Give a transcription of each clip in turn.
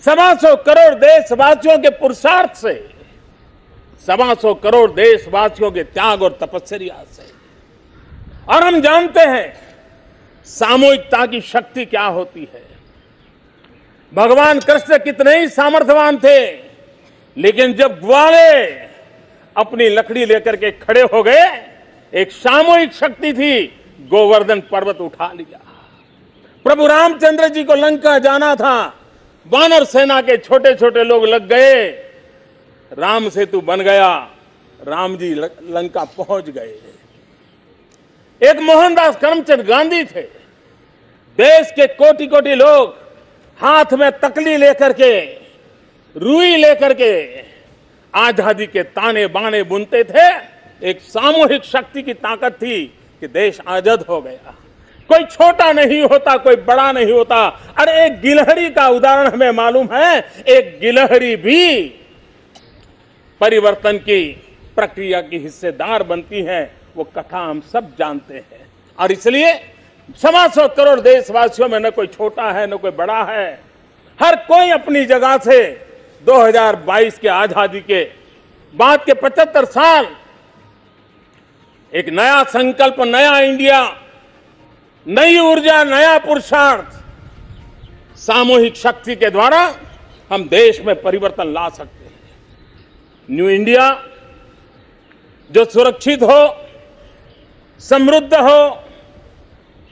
125 करोड़ देशवासियों के पुरुषार्थ से, 125 करोड़ देशवासियों के त्याग और तपस्या से। और हम जानते हैं सामूहिकता की शक्ति क्या होती है। भगवान कृष्ण कितने ही सामर्थ्यवान थे, लेकिन जब ग्वाले अपनी लकड़ी लेकर के खड़े हो गए, एक सामूहिक शक्ति थी, गोवर्धन पर्वत उठा लिया। प्रभु रामचंद्र जी को लंका जाना था, वानर सेना के छोटे छोटे लोग लग गए, राम सेतु बन गया, राम जी लंका पहुंच गए। एक मोहनदास करमचंद गांधी थे, देश के कोटि कोटि लोग हाथ में तकली लेकर के, रुई लेकर के आजादी के ताने बाने बुनते थे। एक सामूहिक शक्ति की ताकत थी कि देश आजाद हो गया। कोई छोटा नहीं होता, कोई बड़ा नहीं होता। अरे एक गिलहरी का उदाहरण हमें मालूम है, एक गिलहरी भी परिवर्तन की प्रक्रिया की हिस्सेदार बनती है। वो कथा हम सब जानते हैं। और इसलिए 125 करोड़ देशवासियों में न कोई छोटा है न कोई बड़ा है, हर कोई अपनी जगह से 2022 के आजादी के बाद के 75 साल एक नया संकल्प, नया इंडिया, नई ऊर्जा, नया पुरुषार्थ, सामूहिक शक्ति के द्वारा हम देश में परिवर्तन ला सकते हैं। न्यू इंडिया जो सुरक्षित हो, समृद्ध हो,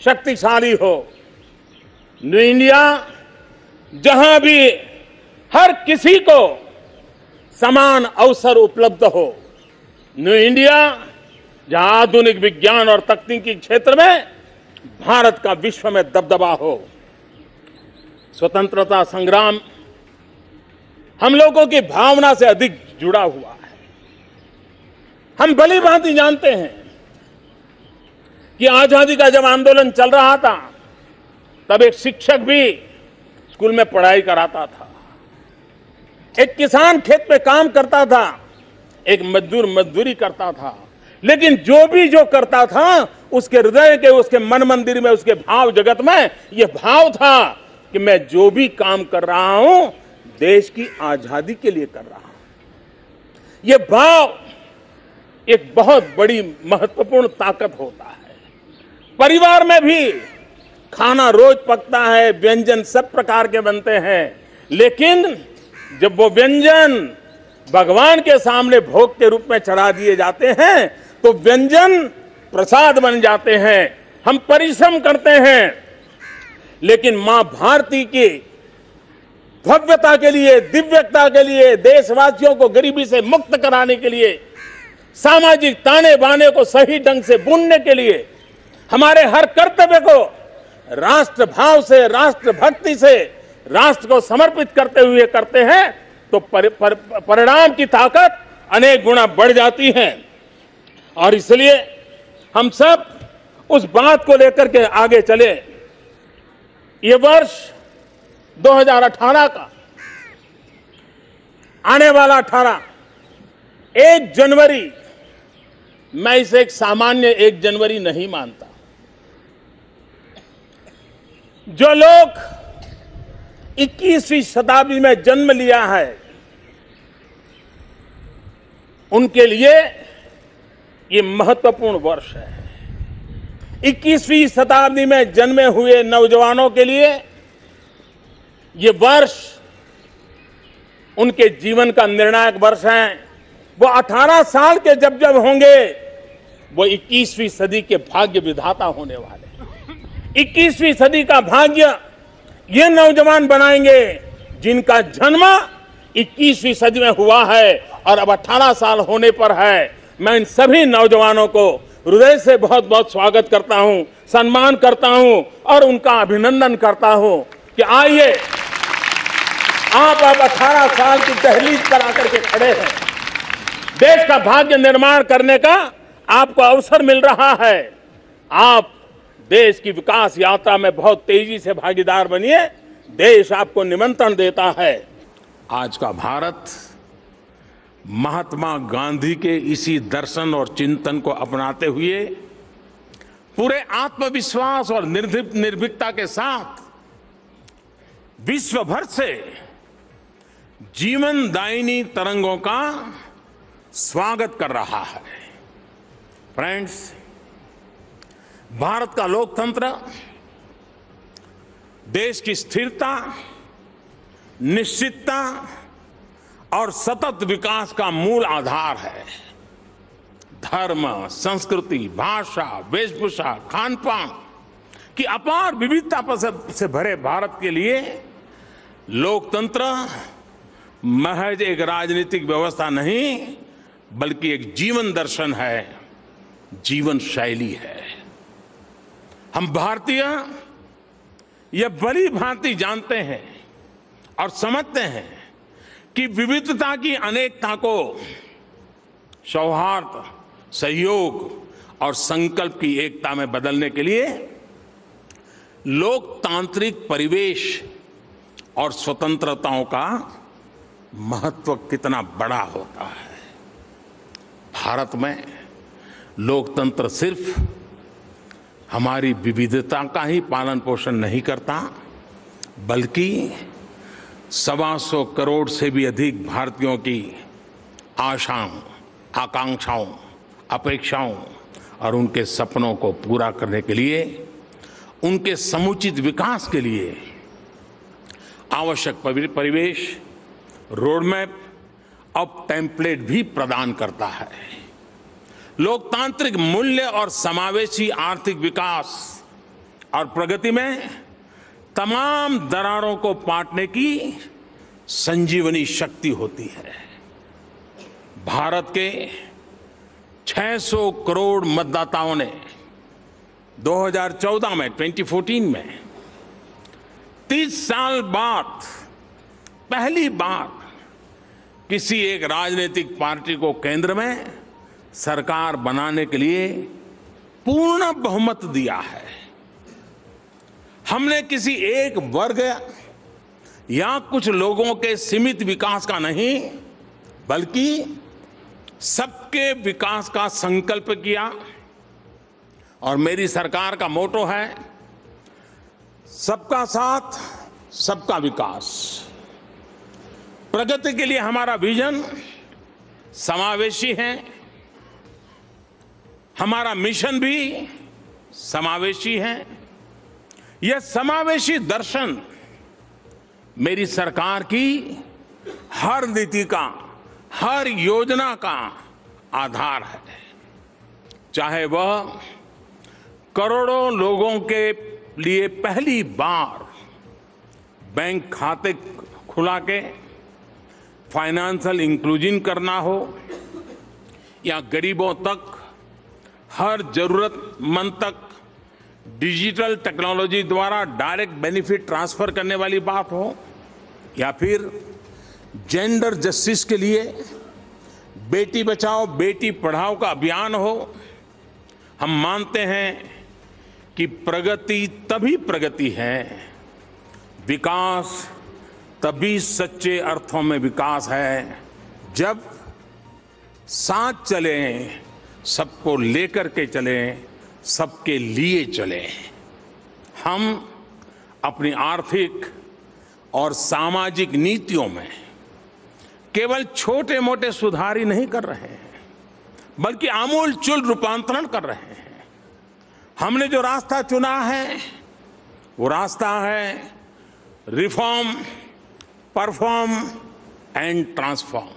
शक्तिशाली हो। न्यू इंडिया जहां भी हर किसी को समान अवसर उपलब्ध हो। न्यू इंडिया जहां आधुनिक विज्ञान और तकनीकी क्षेत्र में भारत का विश्व में दबदबा हो। स्वतंत्रता संग्राम हम लोगों की भावना से अधिक जुड़ा हुआ है। हम भली भांति जानते हैं कि आजादी का जब आंदोलन चल रहा था, तब एक शिक्षक भी स्कूल में पढ़ाई कराता था, एक किसान खेत पे काम करता था, एक मजदूर मजदूरी करता था। लेकिन जो करता था, उसके हृदय के, उसके मन मंदिर में, उसके भाव जगत में यह भाव था कि मैं जो भी काम कर रहा हूं, देश की आजादी के लिए कर रहा हूं। यह भाव एक बहुत बड़ी महत्वपूर्ण ताकत होता है। परिवार में भी खाना रोज पकता है, व्यंजन सब प्रकार के बनते हैं, लेकिन जब वो व्यंजन भगवान के सामने भोग के रूप में चढ़ा दिए जाते हैं, तो व्यंजन प्रसाद बन जाते हैं। हम परिश्रम करते हैं, लेकिन मां भारती की भव्यता के लिए, दिव्यता के लिए, देशवासियों को गरीबी से मुक्त कराने के लिए, सामाजिक ताने बाने को सही ढंग से बुनने के लिए, हमारे हर कर्तव्य को राष्ट्र भाव से, राष्ट्र भक्ति से, राष्ट्र को समर्पित करते हुए करते हैं, तो परिणाम की ताकत अनेक गुना बढ़ जाती है। और इसलिए हम सब उस बात को लेकर के आगे चले। ये वर्ष 2018 का आने वाला 1 जनवरी, मैं इसे एक सामान्य 1 जनवरी नहीं मानता। जो लोग 21वीं शताब्दी में जन्म लिया है, उनके लिए ये महत्वपूर्ण वर्ष है। 21वीं शताब्दी में जन्मे हुए नौजवानों के लिए ये वर्ष उनके जीवन का निर्णायक वर्ष है। वो 18 साल के जब होंगे, वो 21वीं सदी के भाग्य विधाता होने वाले। 21वीं सदी का भाग्य ये नौजवान बनाएंगे जिनका जन्म 21वीं सदी में हुआ है और अब 18 साल होने पर है। मैं इन सभी नौजवानों को हृदय से बहुत बहुत स्वागत करता हूं, सम्मान करता हूं और उनका अभिनंदन करता हूं कि आइए, आप अब 18 साल की दहलीज पर आकर के खड़े हैं। देश का भाग्य निर्माण करने का आपको अवसर मिल रहा है। आप देश की विकास यात्रा में बहुत तेजी से भागीदार बनिए। देश आपको निमंत्रण देता है। आज का भारत महात्मा गांधी के इसी दर्शन और चिंतन को अपनाते हुए पूरे आत्मविश्वास और निर्भीकता के साथ विश्व भर से जीवनदायिनी तरंगों का स्वागत कर रहा है। फ्रेंड्स, भारत का लोकतंत्र देश की स्थिरता, निश्चितता और सतत विकास का मूल आधार है। धर्म, संस्कृति, भाषा, वेशभूषा, खान-पान की अपार विविधता से भरे भारत के लिए लोकतंत्र महज एक राजनीतिक व्यवस्था नहीं, बल्कि एक जीवन दर्शन है, जीवन शैली है। हम भारतीय यह भली भांति जानते हैं और समझते हैं कि विविधता की अनेकता को सौहार्द, सहयोग और संकल्प की एकता में बदलने के लिए लोकतांत्रिक परिवेश और स्वतंत्रताओं का महत्व कितना बड़ा होता है। भारत में लोकतंत्र सिर्फ हमारी विविधता का ही पालन पोषण नहीं करता, बल्कि 125 करोड़ से भी अधिक भारतीयों की आशाओं, आकांक्षाओं, अपेक्षाओं और उनके सपनों को पूरा करने के लिए, उनके समुचित विकास के लिए आवश्यक परिवेश, रोडमैप और टेम्पलेट भी प्रदान करता है। लोकतांत्रिक मूल्य और समावेशी आर्थिक विकास और प्रगति में तमाम दरारों को पाटने की संजीवनी शक्ति होती है। भारत के 600 करोड़ मतदाताओं ने 2014 में 2014 में 30 साल बाद पहली बार किसी एक राजनीतिक पार्टी को केंद्र में सरकार बनाने के लिए पूर्ण बहुमत दिया है। हमने किसी एक वर्ग या कुछ लोगों के सीमित विकास का नहीं, बल्कि सबके विकास का संकल्प किया। और मेरी सरकार का मोटो है, सबका साथ, सबका विकास। प्रगति के लिए हमारा विजन समावेशी है, हमारा मिशन भी समावेशी है। यह समावेशी दर्शन मेरी सरकार की हर नीति का, हर योजना का आधार है। चाहे वह करोड़ों लोगों के लिए पहली बार बैंक खाते खुला के फाइनेंशियल इंक्लूजन करना हो, या गरीबों तक, हर जरूरतमंद तक डिजिटल टेक्नोलॉजी द्वारा डायरेक्ट बेनिफिट ट्रांसफर करने वाली बात हो, या फिर जेंडर जस्टिस के लिए बेटी बचाओ बेटी पढ़ाओ का अभियान हो। हम मानते हैं कि प्रगति तभी प्रगति है, विकास तभी सच्चे अर्थों में विकास है, जब साथ चलें, सबको लेकर के चलें, सबके लिए चलें। हम अपनी आर्थिक और सामाजिक नीतियों में केवल छोटे मोटे सुधार ही नहीं कर रहे हैं, बल्कि आमूलचूल रूपांतरण कर रहे हैं। हमने जो रास्ता चुना है, वो रास्ता है रिफॉर्म, परफॉर्म एंड ट्रांसफॉर्म।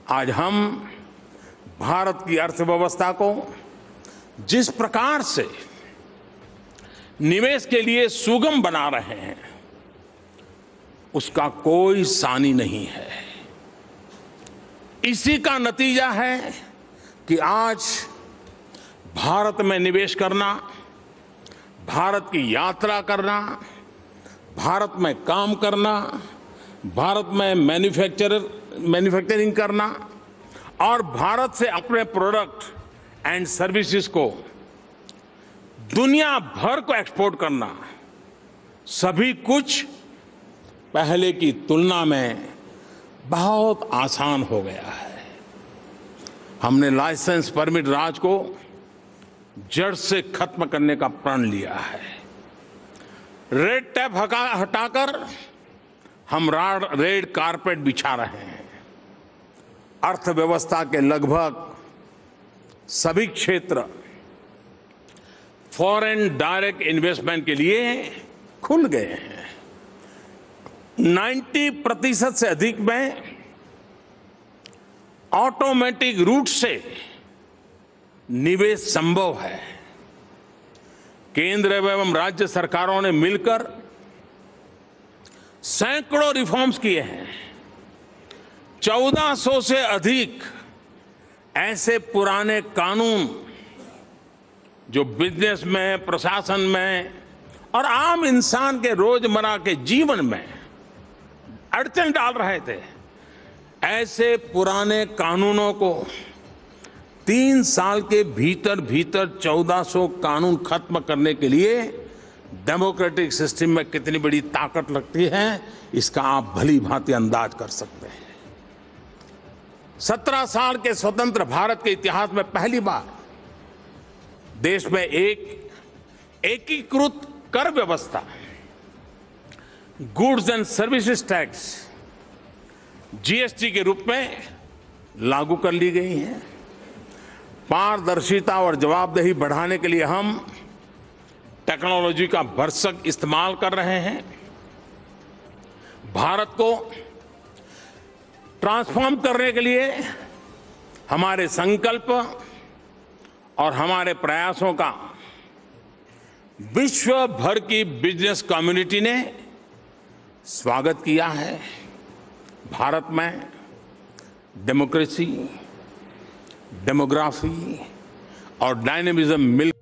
आज हम भारत की अर्थव्यवस्था को जिस प्रकार से निवेश के लिए सुगम बना रहे हैं, उसका कोई सानी नहीं है। इसी का नतीजा है कि आज भारत में निवेश करना, भारत की यात्रा करना, भारत में काम करना, भारत में मैन्युफैक्चरिंग करना और भारत से अपने प्रोडक्ट एंड सर्विसेज को दुनिया भर को एक्सपोर्ट करना, सभी कुछ पहले की तुलना में बहुत आसान हो गया है। हमने लाइसेंस परमिट राज को जड़ से खत्म करने का प्रण लिया है। रेड टेप हटाकर हम रेड कारपेट बिछा रहे हैं। अर्थव्यवस्था के लगभग सभी क्षेत्र फॉरेन डायरेक्ट इन्वेस्टमेंट के लिए खुल गए हैं। 90% से अधिक में ऑटोमेटिक रूट से निवेश संभव है। केंद्र एवं राज्य सरकारों ने मिलकर सैकड़ों रिफॉर्म्स किए हैं। 1400 से अधिक ऐसे पुराने कानून जो बिजनेस में, प्रशासन में और आम इंसान के रोजमर्रा के जीवन में अड़चन डाल रहे थे, ऐसे पुराने कानूनों को 3 साल के भीतर 1400 कानून खत्म करने के लिए डेमोक्रेटिक सिस्टम में कितनी बड़ी ताकत लगती है, इसका आप भली भांति अंदाज कर सकते हैं। 17 साल के स्वतंत्र भारत के इतिहास में पहली बार देश में एक एकीकृत कर व्यवस्था, goods and services tax, GST के रूप में लागू कर ली गई है। पारदर्शिता और जवाबदेही बढ़ाने के लिए हम टेक्नोलॉजी का भरसक इस्तेमाल कर रहे हैं। भारत को ट्रांसफॉर्म करने के लिए हमारे संकल्प और हमारे प्रयासों का विश्व भर की बिजनेस कम्युनिटी ने स्वागत किया है। भारत में डेमोक्रेसी, डेमोग्राफी और डायनेमिज्म मिल